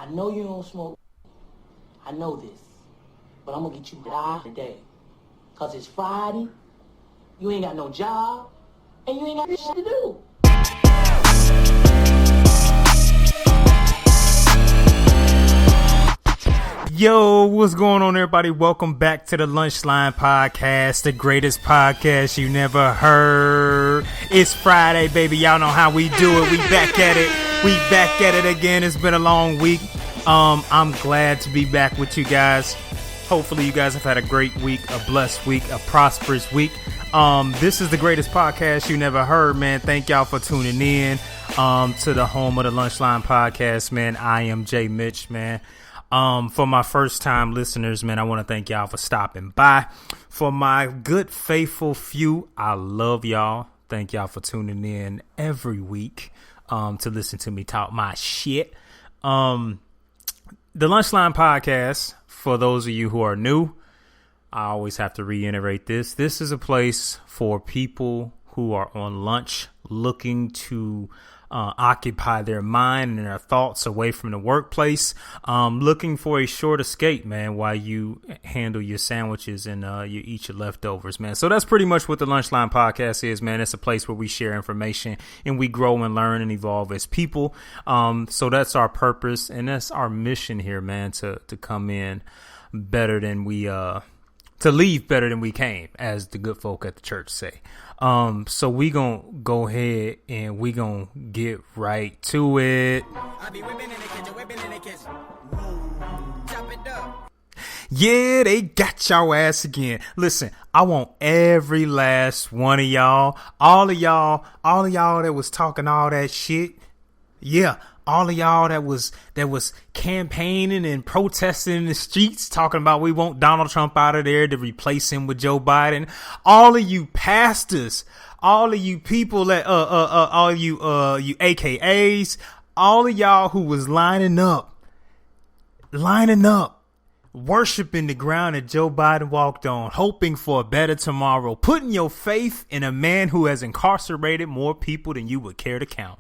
I know you don't smoke. I know this. But I'm gonna get you high today. Cause it's Friday, you ain't got no job, and you ain't got shit to do. Yo, what's going on, everybody? Welcome back to the Lunchline Podcast, the greatest podcast you never heard. It's Friday, baby. Y'all know how we do it. We back at it. We back at it again. It's been a long week. I'm glad to be back with you guys. Hopefully, you guys have had a great week, a blessed week, a prosperous week. This is the greatest podcast you never heard, man. Thank y'all for tuning in to the home of the Lunchline Podcast, man. I am Jay Mitch, man. For my first time listeners, man, I want to thank y'all for stopping by. For my good, faithful few, I love y'all. Thank y'all for tuning in every week to listen to me talk my shit. The Lunchline Podcast, for those of you who are new, I always have to reiterate this. This is a place for people who are on lunch looking to occupy their mind and their thoughts away from the workplace, looking for a short escape, man, while you handle your sandwiches and you eat your leftovers, man. So that's pretty much what the Lunchline Podcast is, man. It's a place where we share information and we grow and learn and evolve as people. So that's our purpose and that's our mission here, man, to come in better than we to leave better than we came, as the good folk at the church say. So we gonna go ahead and we gonna get right to it. Yeah, they got your ass again. Listen, I want every last one of y'all, all of y'all that was talking all that shit. Yeah. All of y'all that was campaigning and protesting in the streets, talking about we want Donald Trump out of there to replace him with Joe Biden. All of you pastors, all of you people that all you AKAs, all of y'all who was lining up, worshiping the ground that Joe Biden walked on, hoping for a better tomorrow, putting your faith in a man who has incarcerated more people than you would care to count.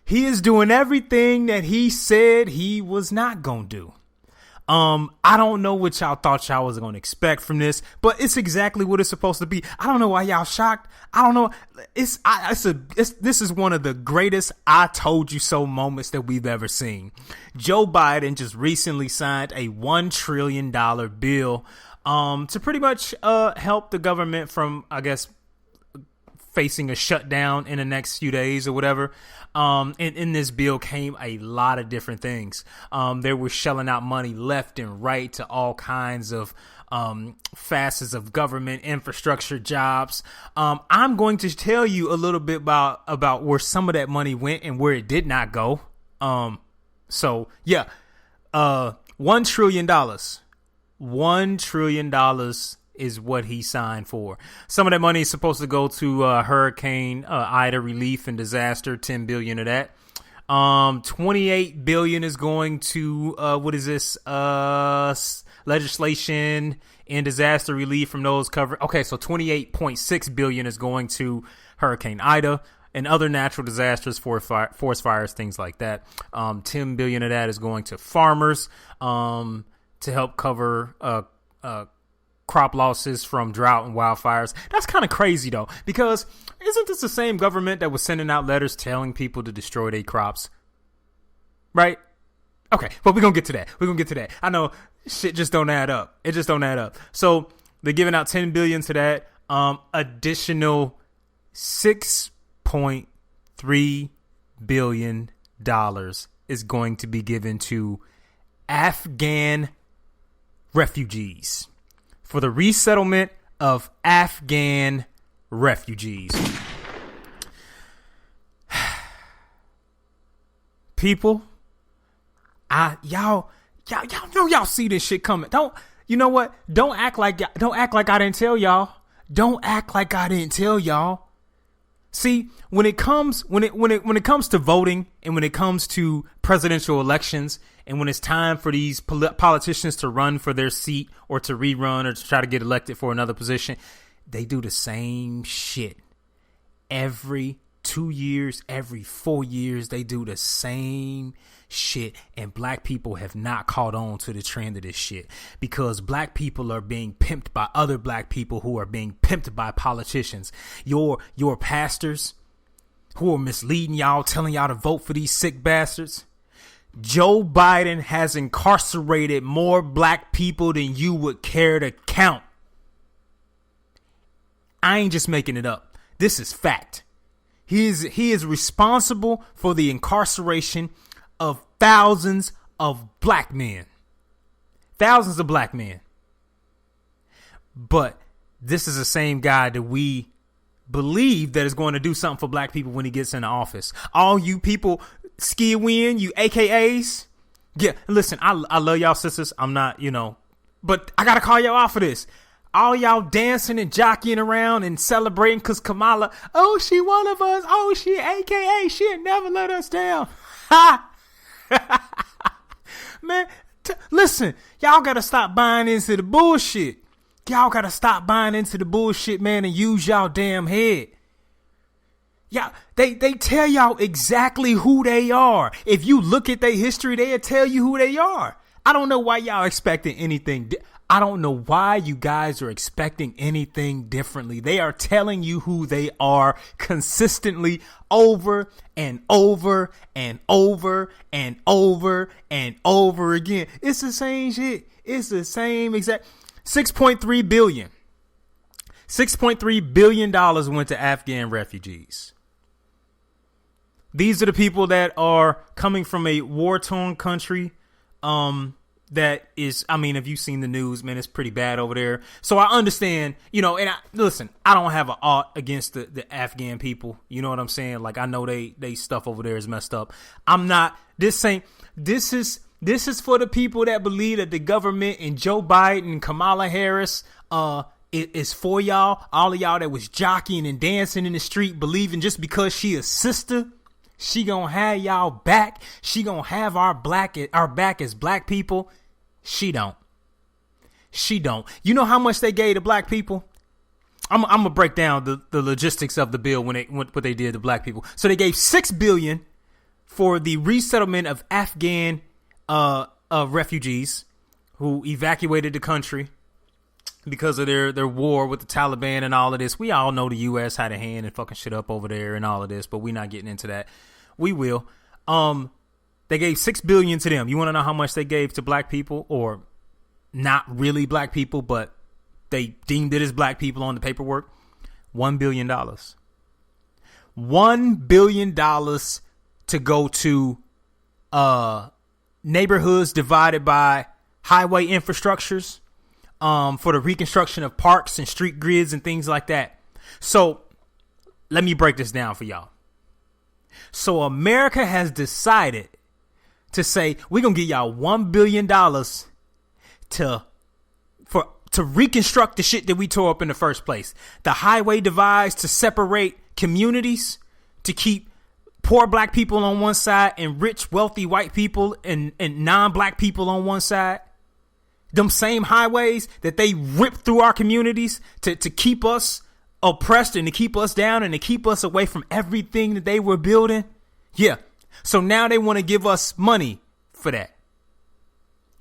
He is doing everything that he said he was not going to do. I don't know what y'all thought y'all was going to expect from this, but it's exactly what it's supposed to be. I don't know why y'all shocked. I don't know. This is one of the greatest I told you so moments that we've ever seen. Joe Biden just recently signed a $1 trillion bill to pretty much help the government from, I guess, facing a shutdown in the next few days or whatever. And in this bill came a lot of different things. They were shelling out money left and right to all kinds of facets of government, infrastructure, jobs. I'm going to tell you a little bit about where some of that money went and where it did not go. So yeah, $1 trillion. $1 trillion is what he signed for. Some of that money is supposed to go to Hurricane Ida relief and disaster, $10 billion of that. $28 billion is going to legislation and disaster relief from those covered. Okay, so $28.6 billion is going to Hurricane Ida and other natural disasters, forest fires, things like that. $10 billion of that is going to farmers to help cover crop losses from drought and wildfires. That's kind of crazy though, because isn't this the same government that was sending out letters telling people to destroy their crops? Right? Okay, but we're gonna get to that. I know shit just don't add up. It just don't add up. So they're giving out $10 billion to that. Additional $6.3 billion is going to be given to Afghan refugees, for the resettlement of Afghan refugees. People, y'all know y'all see this shit coming. You know what? Don't act like I didn't tell y'all. Don't act like I didn't tell y'all. See, when it comes to voting and when it comes to presidential elections and when it's time for these politicians to run for their seat or to rerun or to try to get elected for another position, they do the same shit every 2 years, every 4 years, they do the same shit. And black people have not caught on to the trend of this shit because black people are being pimped by other black people who are being pimped by politicians. Your pastors who are misleading y'all, telling y'all to vote for these sick bastards. Joe Biden has incarcerated more black people than you would care to count. I ain't just making it up. This is fact. He is responsible for the incarceration of thousands of black men. Thousands of black men. But this is the same guy that we believe that is going to do something for black people when he gets into office. All you people, ski win, you AKAs. Yeah, listen, I love y'all sisters. I'm not, but I got to call y'all out for this. All y'all dancing and jockeying around and celebrating because Kamala, oh, she one of us. Oh, she AKA. She'll never let us down. Ha! Man, listen, y'all got to stop buying into the bullshit. Y'all got to stop buying into the bullshit, man, and use y'all damn head. Yeah, they tell y'all exactly who they are. If you look at their history, they'll tell you who they are. I don't know why y'all expecting anything. I don't know why you guys are expecting anything differently. They are telling you who they are consistently over and over and over and over and over again. It's the same shit. It's the same exact. $6.3 billion. $6.3 billion went to Afghan refugees. These are the people that are coming from a war-torn country. That is, I mean, if you've seen the news, man, it's pretty bad over there. So I understand, and listen, I don't have an ought against the Afghan people. You know what I'm saying? Like, I know they stuff over there is messed up. I'm not, this is for the people that believe that the government and Joe Biden and Kamala Harris, is for y'all. All of y'all that was jockeying and dancing in the street, believing just because she a sister, she gonna have y'all back. She gonna have our back as black people. She don't. You know how much they gave to black people? I'm gonna break down the logistics of the bill when what they did to black people. So they gave $6 billion for the resettlement of Afghan refugees who evacuated the country because of their war with the Taliban and all of this. We all know the U.S. had a hand in fucking shit up over there and all of this, but we're not getting into that. We will. They gave $6 billion to them. You want to know how much they gave to black people, or not really black people, but they deemed it as black people on the paperwork? $1 billion. $1 billion to go to neighborhoods divided by highway infrastructures, for the reconstruction of parks and street grids and things like that. So let me break this down for y'all. So America has decided to say, we're going to give y'all $1 billion to reconstruct the shit that we tore up in the first place. The highway divides to separate communities, to keep poor black people on one side and rich, wealthy white people and non-black people on one side. Them same highways that they rip through our communities to keep us oppressed and to keep us down and to keep us away from everything that they were building. Yeah. So now they want to give us money for that.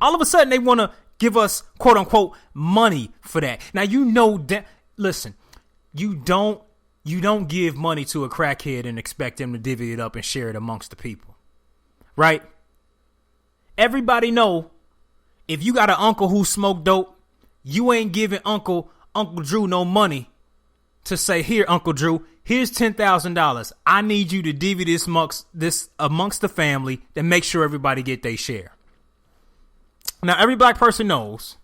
All of a sudden they want to give us, quote unquote, money for that. Now, that, listen, you don't give money to a crackhead and expect him to divvy it up and share it amongst the people. Right? Everybody know, if you got an uncle who smoked dope, you ain't giving Uncle Drew no money to say, here, Uncle Drew, here's $10,000. I need you to divvy this amongst the family and make sure everybody get their share. Now, every black person knows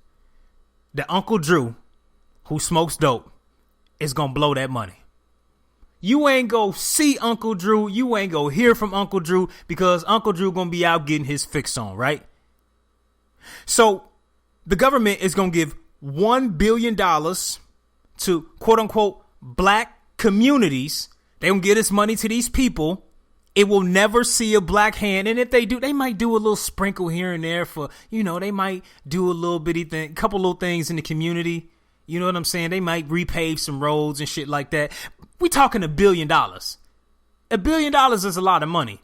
that Uncle Drew, who smokes dope, is going to blow that money. You ain't go see Uncle Drew. You ain't go hear from Uncle Drew because Uncle Drew going to be out getting his fix on, right? So the government is going to give $1 billion to, quote unquote, black communities. They going to give this money to these people. It will never see a black hand. And if they do, they might do a little sprinkle here and there for, they might do a little bitty thing, couple little things in the community. You know what I'm saying? They might repave some roads and shit like that. We talking $1 billion. $1 billion is a lot of money.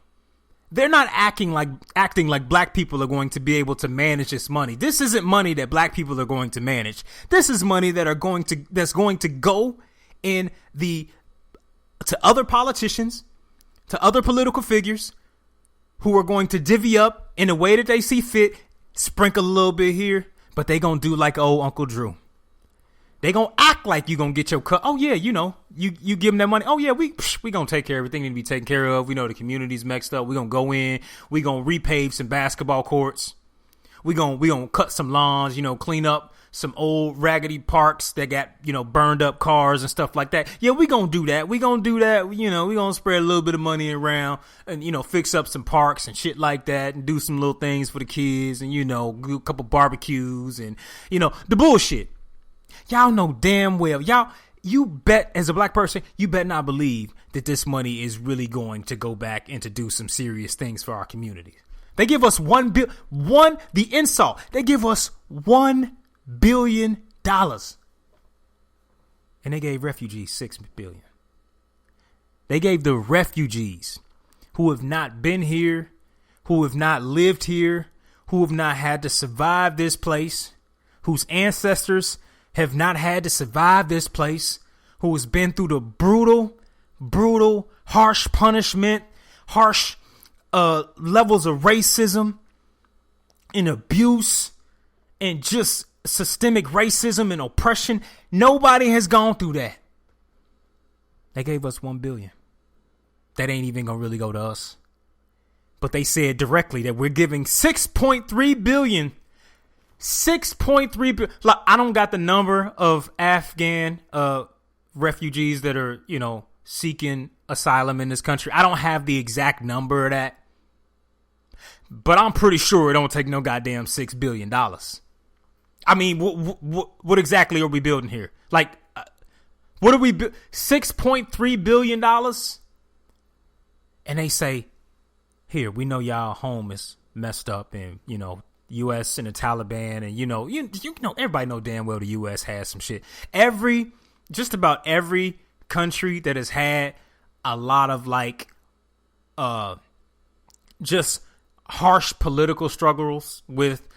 They're not acting like black people are going to be able to manage this money. This isn't money that black people are going to manage. This is money that's going to go to other politicians, to other political figures who are going to divvy up in a way that they see fit, sprinkle a little bit here, but they going to do like old Uncle Drew. They going to act like you going to get your cut. Oh, yeah, you give them that money. Oh, yeah, we going to take care of everything that need to be taken care of. We know the community's mixed up. We going to go in. We going to repave some basketball courts. We going to cut some lawns, clean up some old raggedy parks that got, burned up cars and stuff like that. Yeah, we going to do that. We going to do that. We going to spread a little bit of money around and, fix up some parks and shit like that and do some little things for the kids and, do a couple barbecues and, the bullshit. Y'all know damn well, you bet as a black person, you bet not believe that this money is really going to go back and to do some serious things for our community. They give us the insult. They give us $1 billion. And they gave refugees $6 billion. They gave the refugees who have not been here, who have not lived here, who have not had to survive this place, whose ancestors have not had to survive this place, who has been through the brutal, harsh punishment, harsh levels of racism and abuse and just systemic racism and oppression. Nobody has gone through that. They gave us $1 billion. That ain't even gonna really go to us. But they said directly that we're giving $6.3 billion. 6.3. Like, I don't got the number of Afghan refugees that are, seeking asylum in this country. I don't have the exact number of that. But I'm pretty sure it don't take no goddamn $6 billion. I mean, what exactly are we building here? Like, what are we $6.3 billion? And they say, here, we know y'all home is messed up and, U.S. and the Taliban, and everybody know damn well the U.S. has some shit. Just about every country that has had a lot of just harsh political struggles with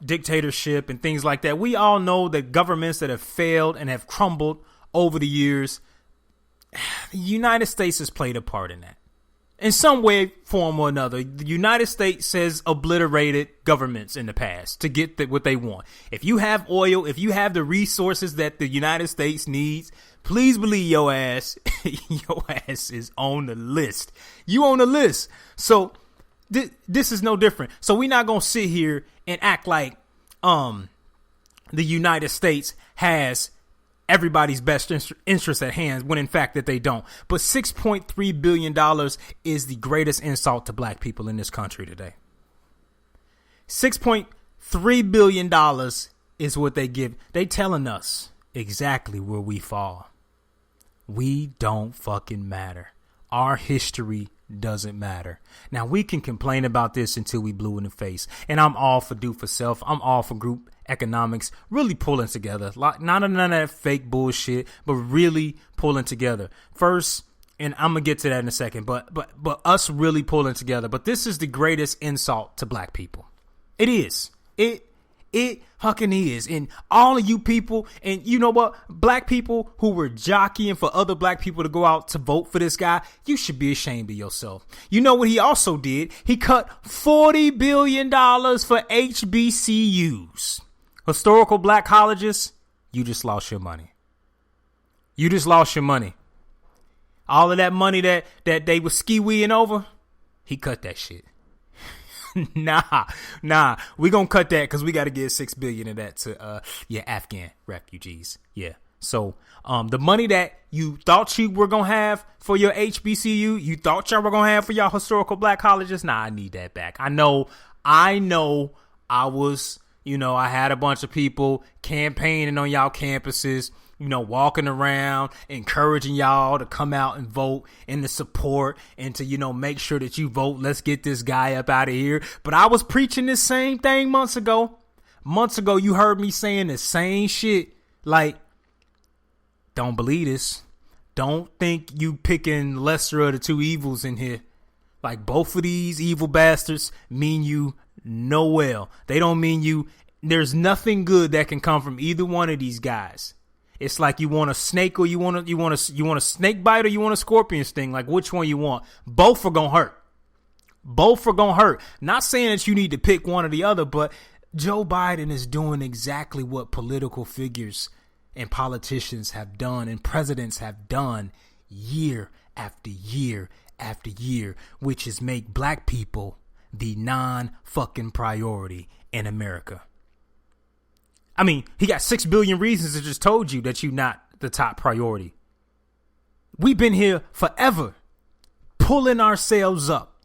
dictatorship and things like that. We all know that governments that have failed and have crumbled over the years, the United States has played a part in that. In some way, form, or another, the United States has obliterated governments in the past to get what they want. If you have oil, if you have the resources that the United States needs, please believe your ass is on the list. You on the list. So this is no different. So we're not going to sit here and act like the United States has everybody's best interest at hand when in fact that they don't. But $6.3 billion is the greatest insult to black people in this country today. $6.3 billion is what they give. They telling us exactly where we fall. We don't fucking matter. Our history doesn't matter. Now, we can complain about this until we blue in the face. And I'm all for do for self. I'm all for group economics, really pulling together. Like, none of that fake bullshit, but really pulling together. First, and I'm going to get to that in a second, but us really pulling together. But this is the greatest insult to black people. It is. It fucking is. And all of you people, and you know what? Black people who were jockeying for other black people to go out to vote for this guy, you should be ashamed of yourself. You know what he also did? He cut $40 billion for HBCUs. Historical black colleges, you just lost your money. You just lost your money. All of that money that they were ski-weeing over, he cut that shit. Nah. We gonna cut that because we got to give $6 billion of that to Afghan refugees. Yeah. So the money that you thought you were gonna have for your HBCU, you thought y'all were gonna have for y'all historical black colleges. Nah, I need that back. I know. I was. I had a bunch of people campaigning on y'all campuses, walking around, encouraging y'all to come out and vote and to support and to, make sure that you vote. Let's get this guy up out of here. But I was preaching this same thing months ago. Months ago, you heard me saying the same shit. Like, don't believe this. don't think you picking lesser of the two evils in here. Like, both of these evil bastards mean you no well. They don't mean you. There's nothing good that can come from either one of these guys. It's like you want a snake or you want a snake bite or you want a scorpion sting. Like, which one you want? Both are gonna hurt. Both are gonna hurt. Not saying that you need to pick one or the other, but Joe Biden is doing exactly what political figures and politicians have done and presidents have done year after year after year, which is make black people the non-fucking priority in America. I mean, he got 6 billion reasons to just told you that you're not the top priority. We've been here forever, pulling ourselves up,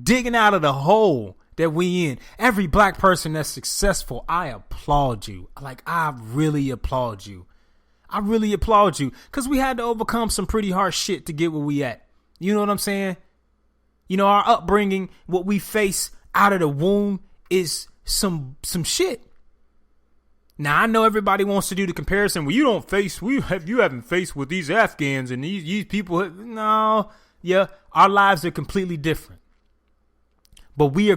digging out of the hole that we in. Every black person that's successful, I applaud you. Like, I really applaud you. I really applaud you, because we had to overcome some pretty hard shit to get where we at. You know what I'm saying? You know, our upbringing, what we face out of the womb is some shit. Now, I know everybody wants to do the comparison. Well, you haven't faced with these Afghans and these people. No, yeah, our lives are completely different. But we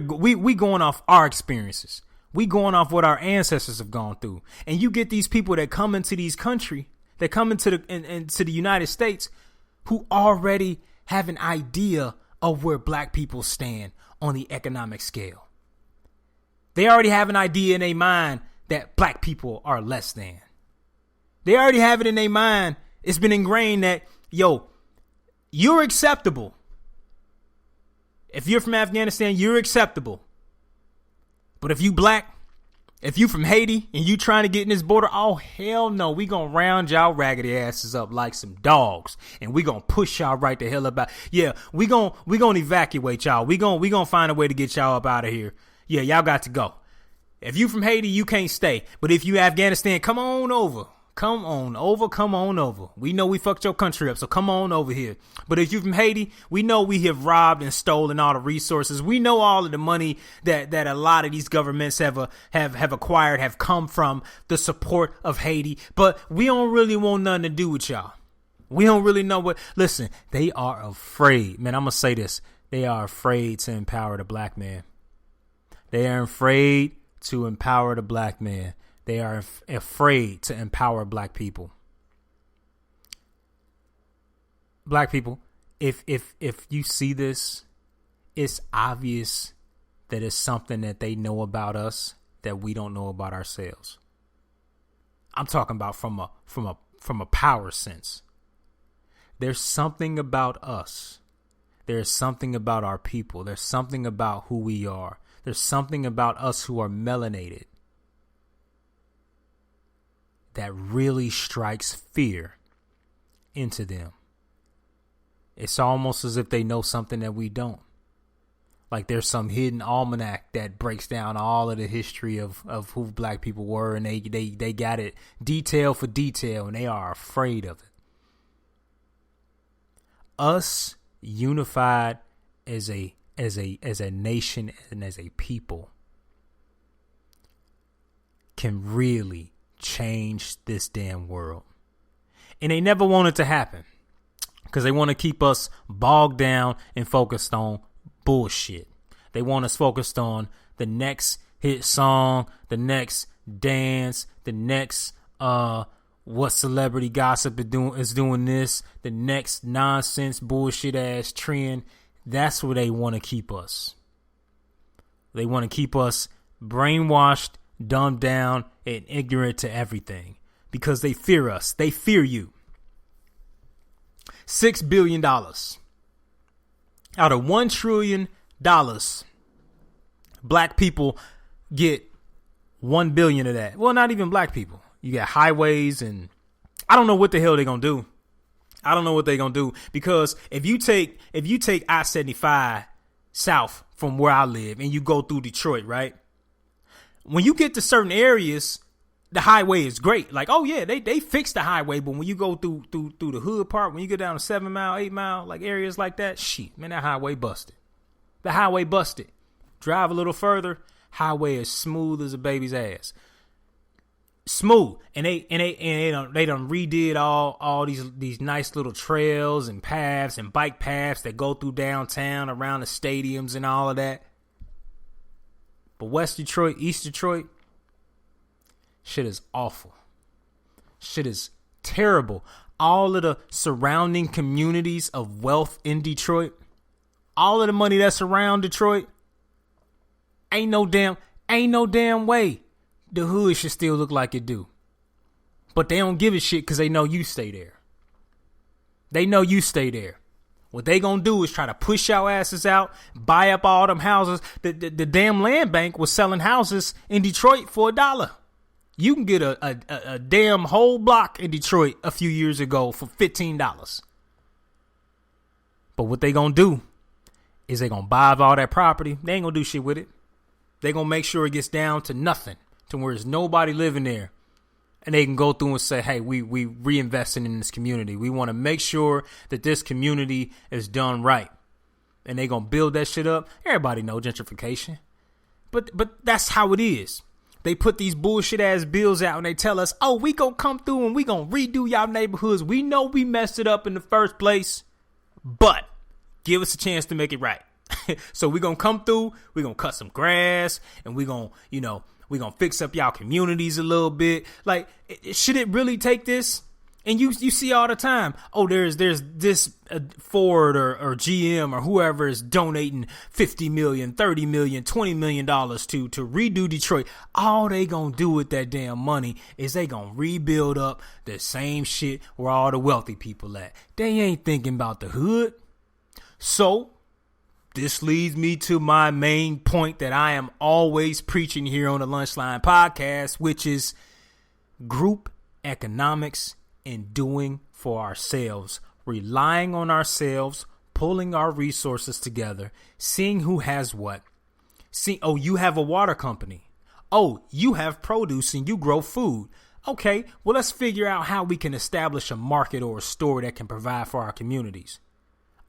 going off our experiences. We going off what our ancestors have gone through. And you get these people that come into these country, that come into the United States, who already have an idea of where black people stand on the economic scale. They already have an idea in their mind that black people are less than. They already have it in their mind. It's been ingrained that, yo, you're acceptable. If you're from Afghanistan, you're acceptable. But if you black, if you from Haiti and you trying to get in this border, oh, hell no. We going to round y'all raggedy asses up like some dogs. And we going to push y'all right the hell about. Yeah, we going to evacuate y'all. We going to find a way to get y'all up out of here. Yeah, y'all got to go. If you from Haiti, you can't stay. But if you Afghanistan, come on over. Come on over. We know we fucked your country up, so come on over here. But if you from Haiti, we know we have robbed and stolen all the resources. We know all of the money that a lot of these governments have acquired have come from the support of Haiti. But we don't really want nothing to do with y'all. We don't really know what. Listen, they are afraid. Man, I'm going to say this. They are afraid to empower the black man. They are afraid to empower the black man. They are afraid to empower black people. Black people, if you see this, it's obvious that it's something that they know about us that we don't know about ourselves. I'm talking about from a power sense. There's something about us. There's something about our people. There's something about who we are. There's something about us who are melanated that really strikes fear into them. It's almost as if they know something that we don't. Like there's some hidden almanac that breaks down all of the history of who black people were, and they got it detail for detail, and they are afraid of it. Us unified as a nation and as a people can really change this damn world. And they never want it to happen because they want to keep us bogged down and focused on bullshit. They want us focused on the next hit song, the next dance, the next what celebrity gossip is doing this, the next nonsense bullshit ass trend. That's where they want to keep us. They want to keep us brainwashed, dumbed down, and ignorant to everything because they fear us. They fear you. $6 billion out of $1 trillion, black people get 1 billion of that. Well, not even black people. You got highways, and I don't know what the hell they're gonna do. I don't know what they're gonna do, because if you take I-75 south from where I live and you go through Detroit, right? When you get to certain areas, the highway is great. Like, oh yeah, they fixed the highway, but when you go through the hood part, when you get down to 7 mile, 8 mile, like areas like that, shit, man, that highway busted. The highway busted. Drive a little further, highway is smooth as a baby's ass. smooth. And they done redid all these nice little trails and paths and bike paths that go through downtown around the stadiums and all of that. But West Detroit, East Detroit, shit is awful. Shit is terrible. All of the surrounding communities of wealth in Detroit, all of the money that's around Detroit, ain't no damn way the hood should still look like it do. But they don't give a shit because they know you stay there. They know you stay there. What they gonna do is try to push your asses out, buy up all them houses. The damn land bank was selling houses in Detroit for $1. You can get a damn whole block in Detroit a few years ago for $15. But what they gonna do is they gonna buy up all that property. They ain't gonna do shit with it. They gonna make sure it gets down to nothing, to where there's nobody living there. And they can go through and say, hey, we reinvesting in this community. We want to make sure that this community is done right. And they going to build that shit up. Everybody know gentrification. But that's how it is. They put these bullshit ass bills out and they tell us, oh, we going to come through and we going to redo y'all neighborhoods. We know we messed it up in the first place, but give us a chance to make it right. So we going to come through, we going to cut some grass, and we going to, we're going to fix up y'all communities a little bit. Like, should it really take this? And you see all the time, oh, there's this Ford or GM or whoever is donating $50 million, $30 million, $20 million to redo Detroit. All they going to do with that damn money is they going to rebuild up the same shit where all the wealthy people at. They ain't thinking about the hood. So this leads me to my main point that I am always preaching here on the Lunchline podcast, which is group economics and doing for ourselves, relying on ourselves, pulling our resources together, seeing who has what. Oh, you have a water company. Oh, you have produce and you grow food. Okay, well, let's figure out how we can establish a market or a store that can provide for our communities.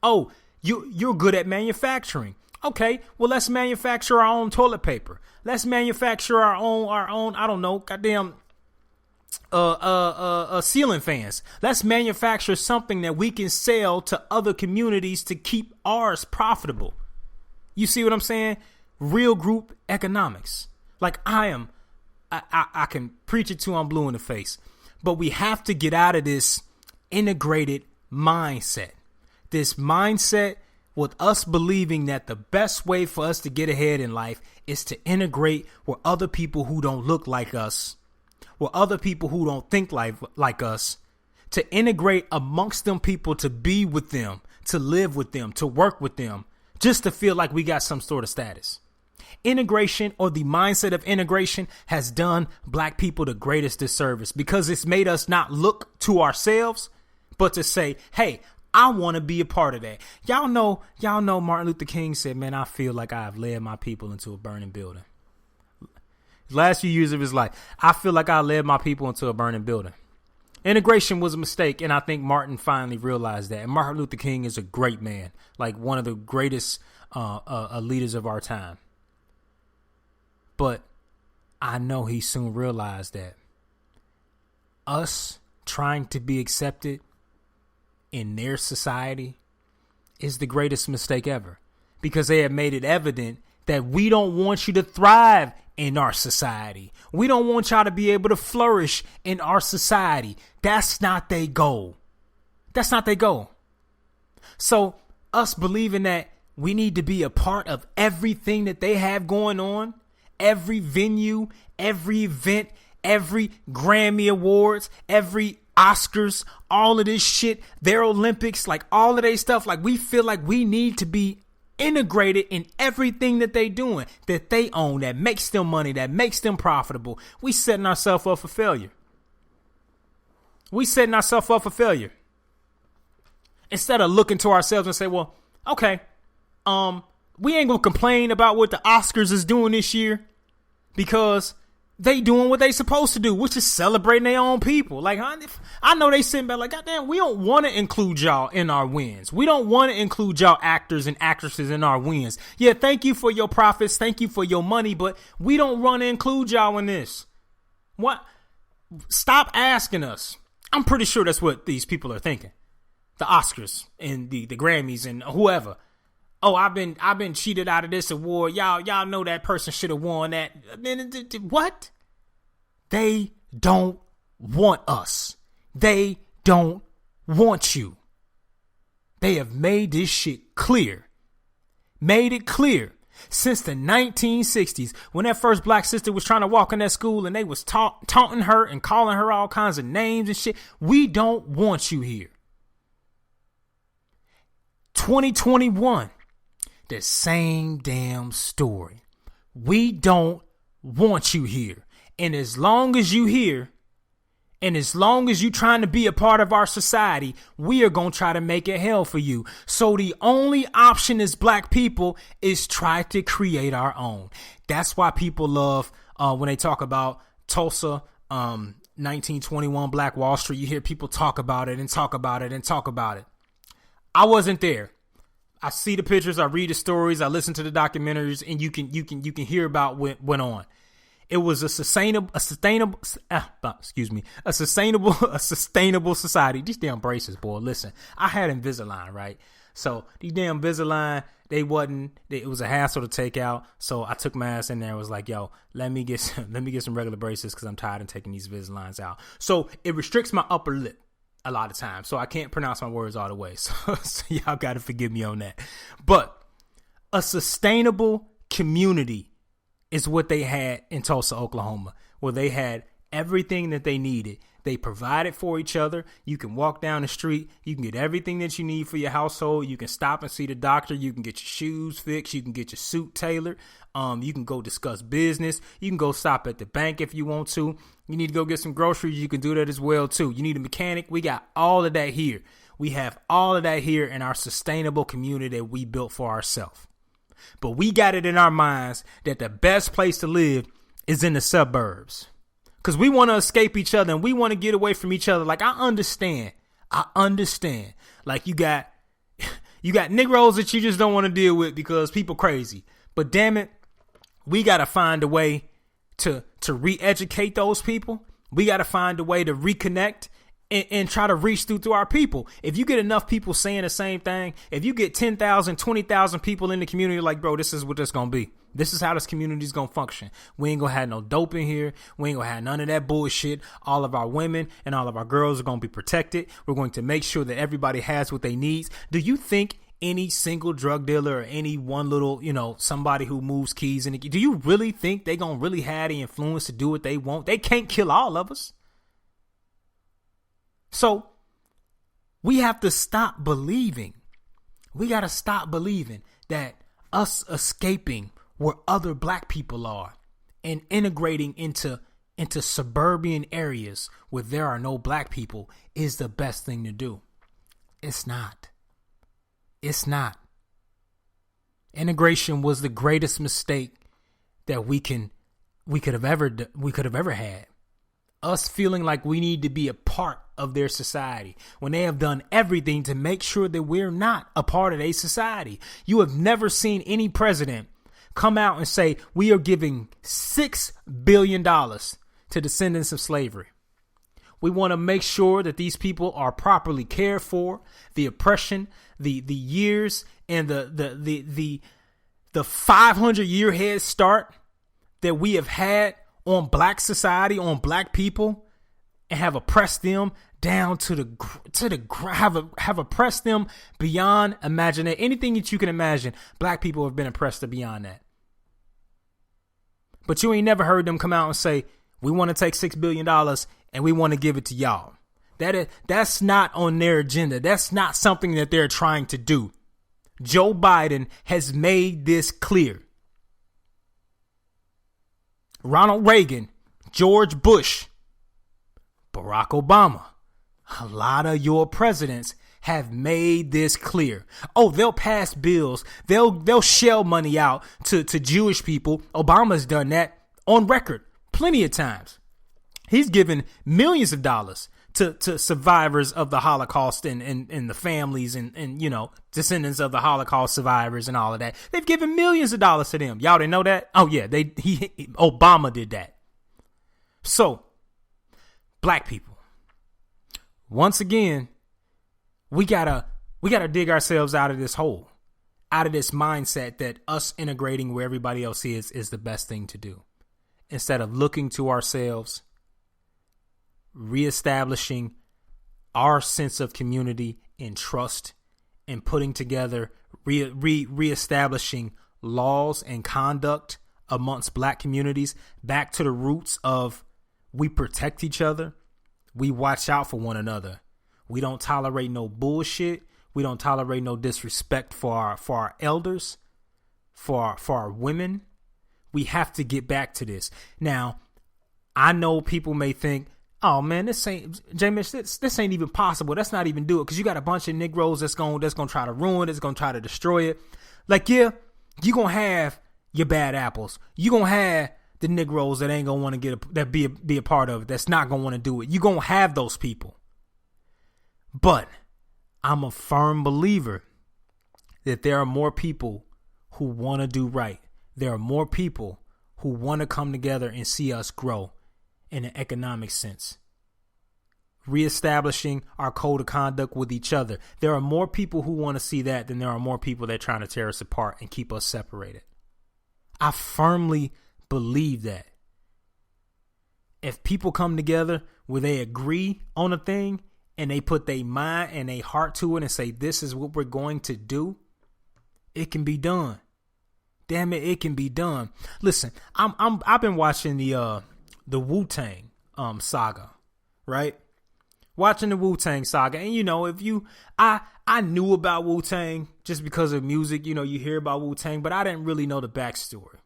Oh, You're good at manufacturing. Okay, well, let's manufacture our own toilet paper. Let's manufacture our own, I don't know, goddamn, ceiling fans. Let's manufacture something that we can sell to other communities to keep ours profitable. You see what I'm saying? Real group economics. Like I can preach it till I'm blue in the face, but we have to get out of this integrated mindset. This mindset with us believing that the best way for us to get ahead in life is to integrate with other people who don't look like us, with other people who don't think like us, to integrate amongst them people, to be with them, to live with them, to work with them, just to feel like we got some sort of status. Integration, or the mindset of integration, has done black people the greatest disservice because it's made us not look to ourselves, but to say, hey, I want to be a part of that. Y'all know Martin Luther King said, man, I feel like I have led my people into a burning building. Last few years of his life, I feel like I led my people into a burning building. Integration was a mistake, and I think Martin finally realized that. And Martin Luther King is a great man, like one of the greatest leaders of our time. But I know he soon realized that us trying to be accepted in their society is the greatest mistake ever, because they have made it evident that we don't want you to thrive in our society. We don't want y'all to be able to flourish in our society. That's not their goal. That's not their goal. So us believing that we need to be a part of everything that they have going on, every venue, every event, every Grammy Awards, every Oscars, all of this shit, their Olympics, like all of their stuff, like we feel like we need to be integrated in everything that they doing, that they own, that makes them money, that makes them profitable. We setting ourselves up for failure. Instead of looking to ourselves and say, well, okay, we ain't gonna complain about what the Oscars is doing this year because they doing what they supposed to do, which is celebrating their own people. Like, I know they sitting back like, goddamn, we don't want to include y'all in our wins. We don't want to include y'all actors and actresses in our wins. Yeah, thank you for your profits. Thank you for your money, but we don't want to include y'all in this. What? stop asking us. I'm pretty sure that's what these people are thinking. The Oscars and the Grammys and whoever. Oh, I've been cheated out of this award. Y'all know that person should have won that. What? They don't want us. They don't want you. They have made this shit clear. Made it clear. Since the 1960s, when that first black sister was trying to walk in that school and they was taunting her and calling her all kinds of names and shit. We don't want you here. 2021, the same damn story. We don't want you here. And as long as you here, and as long as you trying to be a part of our society, we are going to try to make it hell for you. So the only option as black people is try to create our own. That's why people love when they talk about Tulsa, 1921 Black Wall Street. You hear people talk about it and talk about it and talk about it. I wasn't there. I see the pictures, I read the stories, I listen to the documentaries, and you can hear about what went on. It was a sustainable society. These damn braces, boy. Listen, I had Invisalign, right? So these damn Invisalign, it was a hassle to take out. So I took my ass in there and was like, yo, let me get some regular braces because I'm tired of taking these Invisaligns out. So it restricts my upper lip a lot of times. So I can't pronounce my words all the way. So y'all got to forgive me on that. But a sustainable community is what they had in Tulsa, Oklahoma, where they had everything that they needed. They provided for each other. You can walk down the street. You can get everything that you need for your household. You can stop and see the doctor. You can get your shoes fixed. You can get your suit tailored. You can go discuss business. You can go stop at the bank if you want to. You need to go get some groceries. You can do that as well, too. You need a mechanic. We got all of that here. We have all of that here in our sustainable community that we built for ourselves. But we got it in our minds that the best place to live is in the suburbs. Because we want to escape each other and we want to get away from each other. Like, I understand. Like, you got Negroes that you just don't want to deal with because people crazy. But damn it, we got to find a way to re-educate those people. We got to find a way to reconnect and try to reach through to our people. If you get enough people saying the same thing, if you get 10,000, 20,000 people in the community like, bro, this is what this going to be. This is how this community is going to function. We ain't going to have no dope in here. We ain't going to have none of that bullshit. All of our women and all of our girls are going to be protected. We're going to make sure that everybody has what they need. Do you think any single drug dealer or any one little, somebody who moves keys do you really think they going to really have the influence to do what they want? They can't kill all of us. So we have to stop believing. We got to stop believing that us escaping where other black people are and integrating into suburban areas where there are no black people is the best thing to do. It's not. It's not. Integration was the greatest mistake that we could have ever had. Us feeling like we need to be a part of their society when they have done everything to make sure that we're not a part of their society. You have never seen any president come out and say, we are giving $6 billion to descendants of slavery. We want to make sure that these people are properly cared for. The oppression, the years and the 500-year head start that we have had on black society, on black people, and have oppressed them down to the have oppressed them beyond imagination. Anything that you can imagine, black people have been oppressed beyond that. But you ain't never heard them come out and say, we want to take $6 billion and we want to give it to y'all. That's not on their agenda. That's not something that they're trying to do. Joe Biden has made this clear. Ronald Reagan, George Bush, Barack Obama, a lot of your presidents have made this clear. Oh, they'll pass bills. They'll shell money out to Jewish people. Obama's done that on record plenty of times. He's given millions of dollars to survivors of the Holocaust and the families and descendants of the Holocaust survivors and all of that. They've given millions of dollars to them. Y'all didn't know that? Oh yeah, Obama did that. So Black people. Once again, we gotta dig ourselves out of this hole, out of this mindset that us integrating where everybody else is the best thing to do. Instead of looking to ourselves, reestablishing our sense of community and trust, and putting together, reestablishing laws and conduct amongst Black communities back to the roots of we protect each other, we watch out for one another, we don't tolerate no bullshit, we don't tolerate no disrespect for our elders, for our women. We have to get back to this. Now, I know people may think, oh man, this ain't this ain't even possible. That's not even do it, because you got a bunch of Negroes that's gonna try to ruin it, that's gonna try to destroy it. Like, yeah, you gonna have your bad apples. You gonna have the Negroes that ain't gonna want to be a part of it, that's not gonna want to do it. You gonna have those people. But I'm a firm believer that there are more people who want to do right. There are more people who want to come together and see us grow in an economic sense. Reestablishing our code of conduct with each other. There are more people who want to see that than there are more people that are trying to tear us apart and keep us separated. I firmly believe that. If people come together where they agree on a thing and they put their mind and their heart to it and say, this is what we're going to do, it can be done. Damn it can be done. Listen, I've been watching the Wu-Tang saga, right? Watching the Wu-Tang saga, and I knew about Wu-Tang just because of music. You hear about Wu-Tang, but I didn't really know the backstory.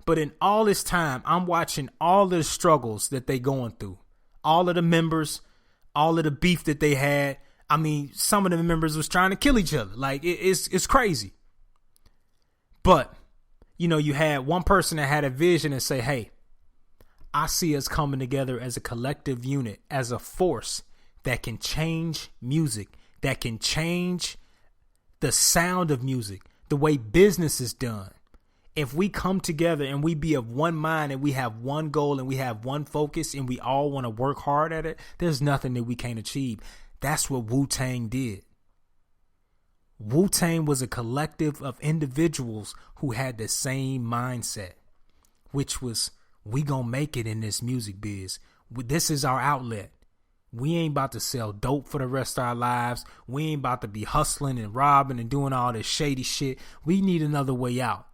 But in all this time, I'm watching all the struggles that they going through, all of the members, all of the beef that they had. I mean, some of the members was trying to kill each other. Like, it's crazy. But, you had one person that had a vision and say, hey, I see us coming together as a collective unit, as a force that can change music, that can change the sound of music, the way business is done. If we come together and we be of one mind and we have one goal and we have one focus and we all want to work hard at it, there's nothing that we can't achieve. That's what Wu-Tang did. Wu-Tang was a collective of individuals who had the same mindset, which was, we gonna make it in this music biz. This is our outlet. We ain't about to sell dope for the rest of our lives. We ain't about to be hustling and robbing and doing all this shady shit. We need another way out.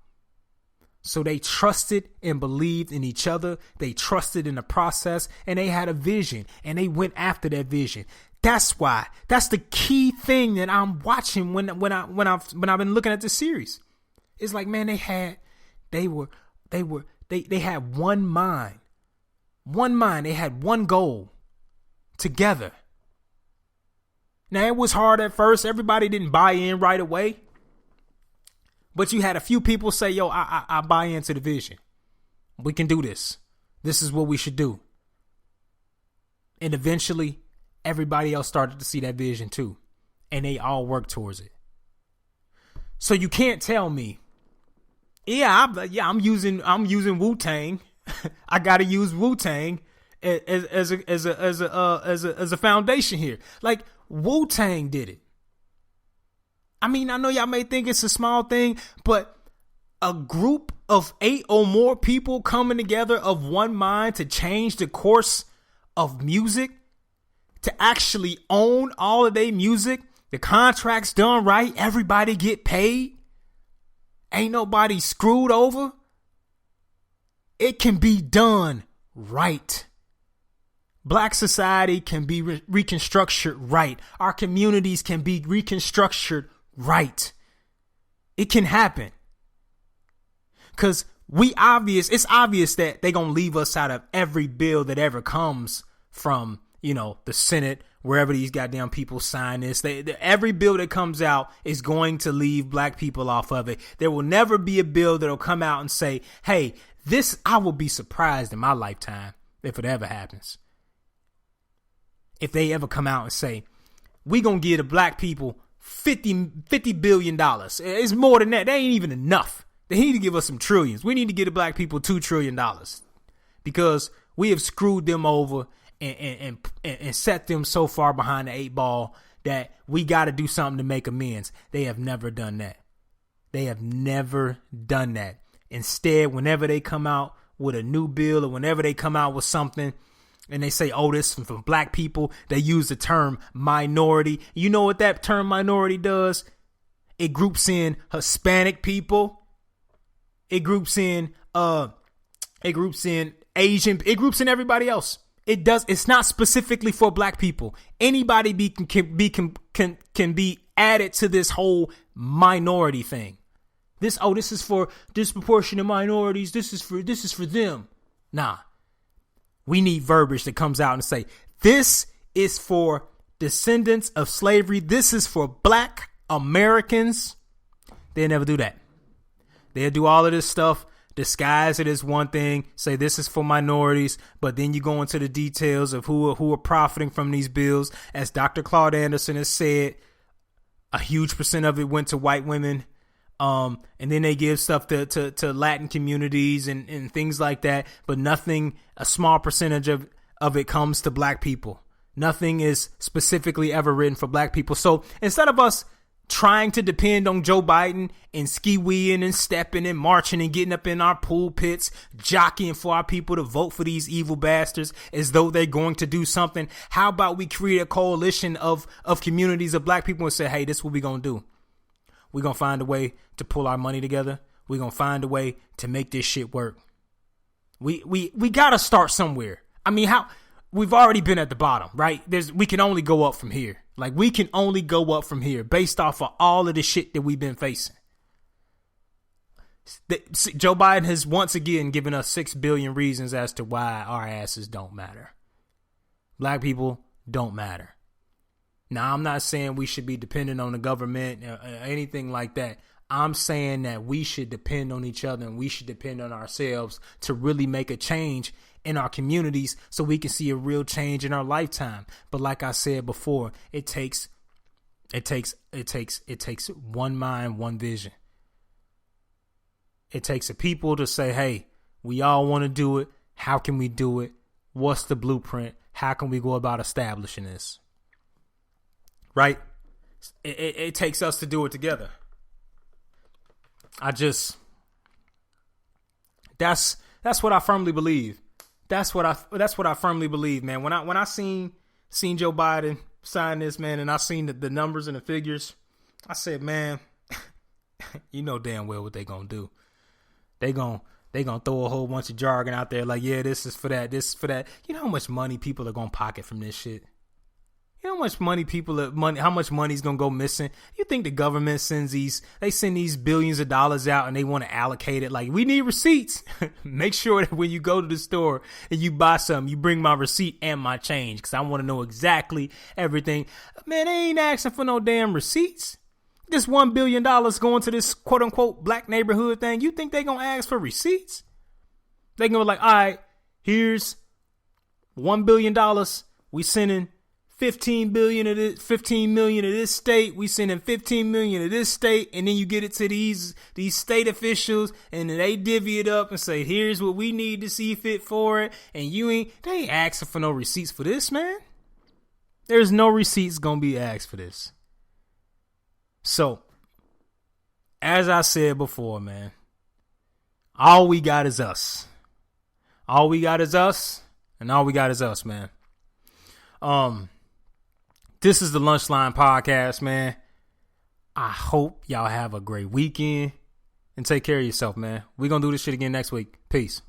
So they trusted and believed in each other. They trusted in the process, and they had a vision, and they went after that vision. That's the key thing that I'm watching when I've been looking at this series. It's like, man, they had one mind. They had one goal together. Now, it was hard at first. Everybody didn't buy in right away. But you had a few people say, yo, I buy into the vision. We can do this. This is what we should do. And eventually, everybody else started to see that vision too. And they all worked towards it. So you can't tell me, I'm using Wu-Tang. I got to use Wu-Tang as a foundation here. Like, Wu-Tang did it. I mean, I know y'all may think it's a small thing, but a group of 8 or more people coming together of one mind to change the course of music, to actually own all of their music, the contracts done right, everybody get paid, ain't nobody screwed over. It can be done right. Black society can be reconstructed right. Our communities can be reconstructed right. It can happen. Because it's obvious that they're going to leave us out of every bill that ever comes from, the Senate, wherever these goddamn people sign this. Every bill that comes out is going to leave black people off of it. There will never be a bill that'll come out and say, hey, this, I will be surprised in my lifetime if it ever happens. If they ever come out and say, we going to give the black people $50 billion. It's more than that. That ain't even enough. They need to give us some trillions. We need to give the black people $2 trillion because We have screwed them over and set them so far behind the 8 ball that we got to do something to make amends. They have never done that. They have never done that. Instead, whenever they come out with a new bill or whenever they come out with something and they say, oh, this is for black people, they use the term minority. You know what that term minority does? It groups in Hispanic people. It groups in Asian. It groups in everybody else. It does. It's not specifically for black people. Anybody can be added to this whole minority thing. This is for disproportionate minorities. This is for them. Nah. We need verbiage that comes out and say, this is for descendants of slavery. This is for black Americans. They'll never do that. They'll do all of this stuff, disguise it as one thing, say this is for minorities, but then you go into the details of who are profiting from these bills. As Dr. Claude Anderson has said, a huge percent of it went to white women. And then they give stuff to Latin communities and things like that, but nothing, a small percentage of it comes to black people. Nothing is specifically ever written for black people. So instead of us trying to depend on Joe Biden and ski-weeing and stepping and marching and getting up in our pulpits, jockeying for our people to vote for these evil bastards as though they're going to do something, how about we create a coalition of communities of black people and say, hey, this is what we're going to do. We're going to find a way to pull our money together. We're going to find a way to make this shit work. We got to start somewhere. I mean, we've already been at the bottom, right? We can only go up from here. Like, we can only go up from here based off of all of the shit that we've been facing. Joe Biden has once again given us 6 billion reasons as to why our asses don't matter. Black people don't matter. Now, I'm not saying we should be dependent on the government or anything like that. I'm saying that we should depend on each other and we should depend on ourselves to really make a change in our communities so we can see a real change in our lifetime. But like I said before, it takes one mind, one vision. It takes a people to say, hey, we all want to do it. How can we do it? What's the blueprint? How can we go about establishing this? Right? It takes us to do it together. That's what I firmly believe. That's what I firmly believe, man. When I seen Joe Biden sign this, man, and I seen the numbers and the figures, I said, man, you know damn well what they gonna do. They gonna throw a whole bunch of jargon out there like, yeah, this is for that, this is for that. You know how much money people are gonna pocket from this shit? You know how much money how much money's gonna go missing? You think the government sends these billions of dollars out and they want to allocate it? Like, we need receipts. Make sure that when you go to the store and you buy something, you bring my receipt and my change, because I want to know exactly everything. Man, they ain't asking for no damn receipts. This $1 billion going to this quote unquote black neighborhood thing. You think they gonna ask for receipts? They gonna be like, all right, here's $1 billion. We sending 15 million of this state. We sending 15 million to this state, and then you get it to these state officials, and then they divvy it up and say, here's what we need to see fit for it. And they ain't asking for no receipts for this, man. There's no receipts gonna be asked for this. So, as I said before, man, all we got is us. All we got is us, and all we got is us, man. This is the Lunchline Podcast, man. I hope y'all have a great weekend and take care of yourself, man. We're going to do this shit again next week. Peace.